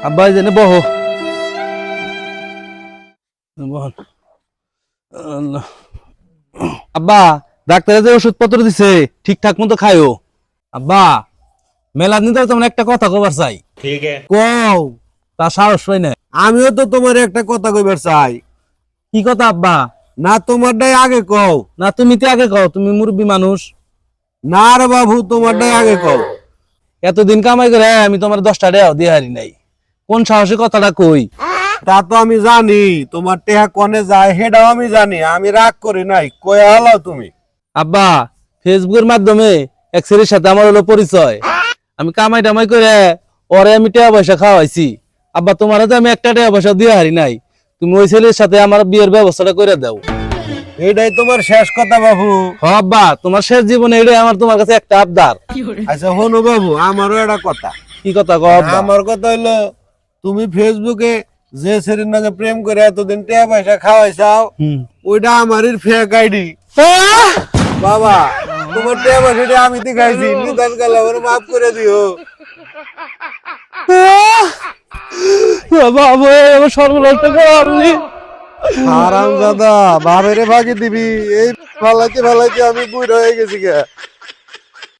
আব্বা জেনে বহো বহন। আল্লাহ। আব্বা ডাক্তারে যে ওষুধপত্র দিছে ঠিকঠাক মতো খায়ও। আব্বা মেলা দিন ধরে তোমার একটা কথা কবার চাই। ठीक है। কও তা সাহস পাই না। আমিও তো তোমার একটা কথা কইবার চাই। কি কথা আব্বা? না তোমারটাই আগে কও। না তুমি তো আগে কও, তুমি মুরব্বী মানুষ। না রে বাবু, তোমারটাই আগে কও। এতদিন কামাই করে আমি তোমার 10টা টাকাও দিয়ে হারি নাই, কোন সাহসে কথাটা কই? তা তো আমি জানি তোমার টেহা কনে যায়, সেটাও আমি জানি। আমি রাগ করি নাই, কয়ে হালাও তুমি। আব্বা ফেসবুকের মাধ্যমে এক ছেলের সাথে আমার হলো পরিচয়। আমি কামাই টামাই করে ওরে আমি টাকা পয়সা খাওয়াইছি। আব্বা তোমার তো আমি একটা টাকা পয়সা দিয়ে হারি নাই, তুমি ওই ছেলের সাথে আমার বিয়ের ব্যবস্থাটা করে দাও। এটাই তোমার শেষ কথা বাবু? হ আব্বা, তোমার শেষ জীবনে এটাই আমার তোমার কাছে একটা আবদার। আচ্ছা হনো বাবু, আমারও একটা কথা। কি কথা কও আব্বা? আমার কথা হইলো, তুমি ফেসবুকে যে ছেলের নাকি প্রেম করে এতদিন টেহা পয়সা খাওয়াইছাও, ওইটা আমারই ফেক আইডি। বাবা তোমার টেহা পয়সাটা আমি তো খাইছি, নিদান গেলে আমার মাফ করে দিও। বাবা আমার সর্বনাশটা করো আপনি। আরাম দাদা বাবেরে ভাগে দিবি, এই ফালাইতে ফালাইতে আমি বুড়ো হয়ে গেছি গা।